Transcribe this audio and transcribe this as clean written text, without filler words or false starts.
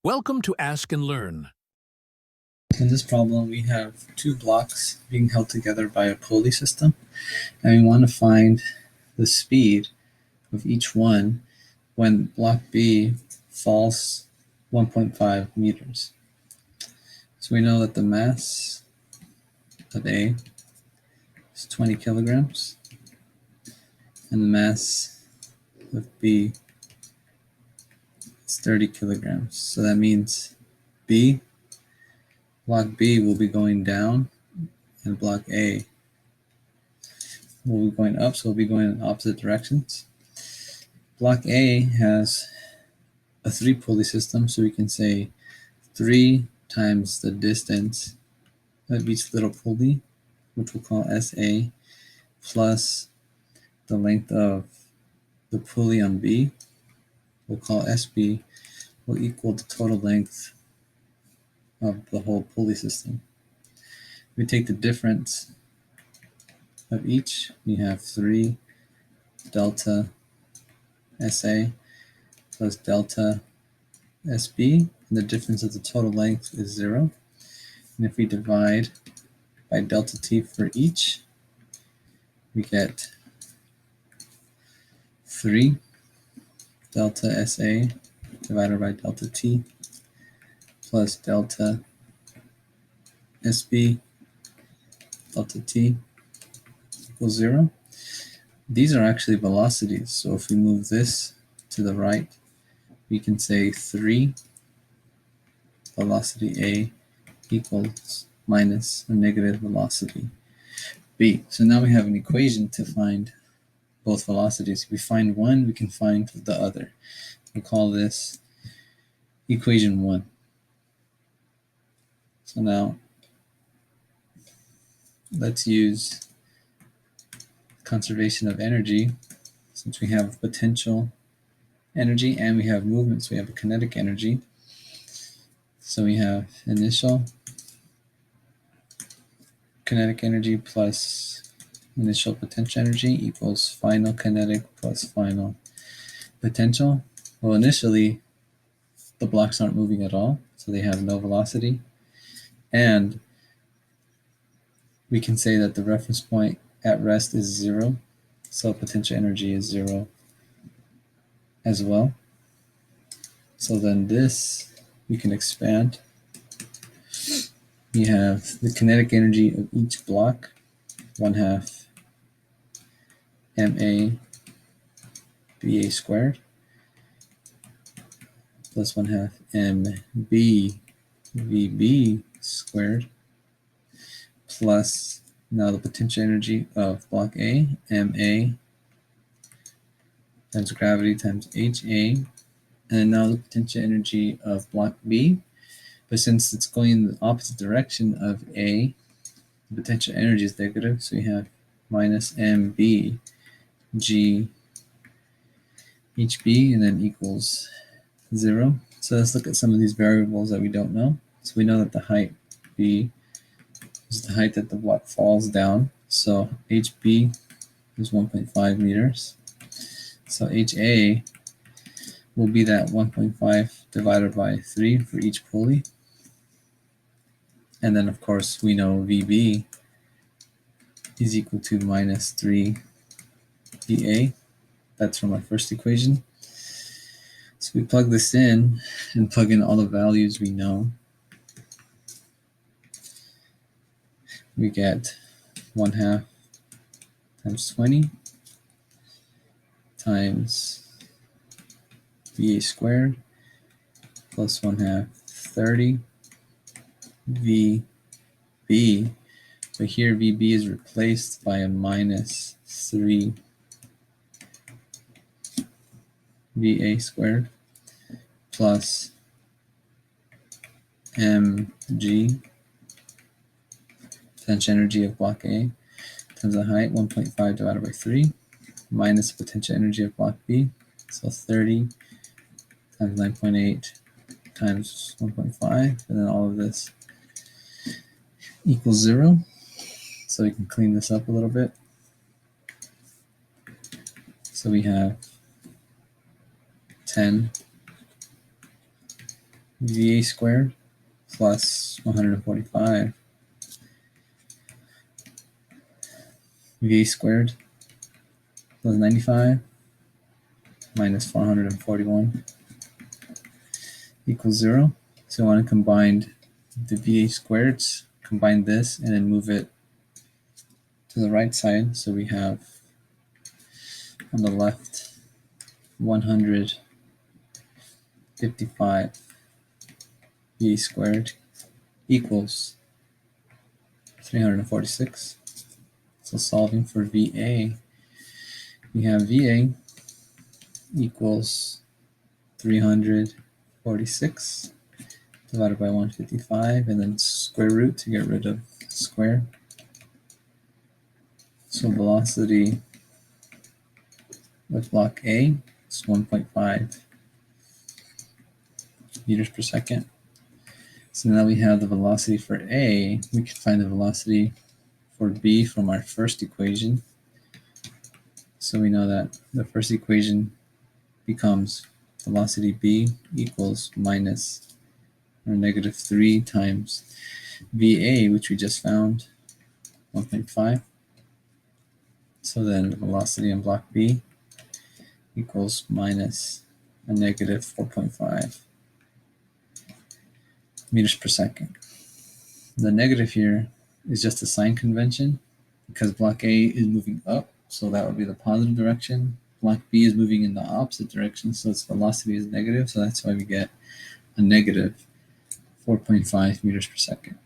Welcome to Ask and Learn. In this problem, we have two blocks being held together by a pulley system, and we want to find the speed of each one when block B falls 1.5 meters. So we know that the mass of A is 20 kilograms, and the mass of B is 30 kilograms. So that means block B will be going down, and block A will be going up, so we'll be going in opposite directions. Block A has a 3-pulley system, so we can say 3 times the distance of each little pulley, which we'll call SA, plus the length of the pulley on B, we'll call SB, will equal the total length of the whole pulley system. We take the difference of each. We have 3 delta SA plus delta SB, and the difference of the total length is 0. And if we divide by delta t for each, we get 3 delta SA divided by delta t plus delta SB delta t equals 0. These are actually velocities, so if we move this to the right, we can say 3 velocity A equals minus a negative velocity B. So now we have an equation to find both velocities. If we find one, we can find the other. We'll call this equation 1. So now let's use conservation of energy, since we have potential energy and we have movement, so we have a kinetic energy. So we have initial kinetic energy plus initial potential energy equals final kinetic plus final potential. Well, initially the blocks aren't moving at all, so they have no velocity, and we can say that the reference point at rest is 0, so potential energy is 0 as well. So then this we can expand. We have the kinetic energy of each block, 1/2 ma ba squared plus 1/2 mb vb squared plus now the potential energy of block A, ma times gravity times HA, and now the potential energy of block B. But since it's going in the opposite direction of A, the potential energy is negative, so we have minus mb g hb, and then equals 0. So let's look at some of these variables that we don't know. So we know that the height b is the height that the block falls down, so hb is 1.5 meters. So HA will be that 1.5 divided by 3 for each pulley. And then, of course, we know VB is equal to minus 3 VA. That's from our first equation. So we plug this in and plug in all the values we know. We get 1/2 times 20 times VA squared plus 1/2 30 VB, but here VB is replaced by a minus 3 VA squared plus mg, potential energy of block A, times the height, 1.5 divided by 3, minus the potential energy of block B, so 30 times 9.8 times 1.5, and then all of this equals 0. So we can clean this up a little bit. So we have 10 VA squared plus 145. VA squared plus 95 minus 441 equals 0. So I want to combine the VA squareds, combine this, and then move it to the right side. So we have on the left 155 VA squared equals 346. So solving for VA, we have VA equals 346 divided by 155, and then square root to get rid of square. So velocity with block A is 1.5 meters per second. So now we have the velocity for A. We can find the velocity for B from our first equation. So we know that the first equation becomes velocity B equals minus or negative 3 times VA, which we just found, 1.5. So then the velocity in block B equals minus a negative 4.5 meters per second. The negative here is just a sign convention because block A is moving up, so that would be the positive direction. Block B is moving in the opposite direction, so its velocity is negative, so that's why we get a negative 4.5 meters per second.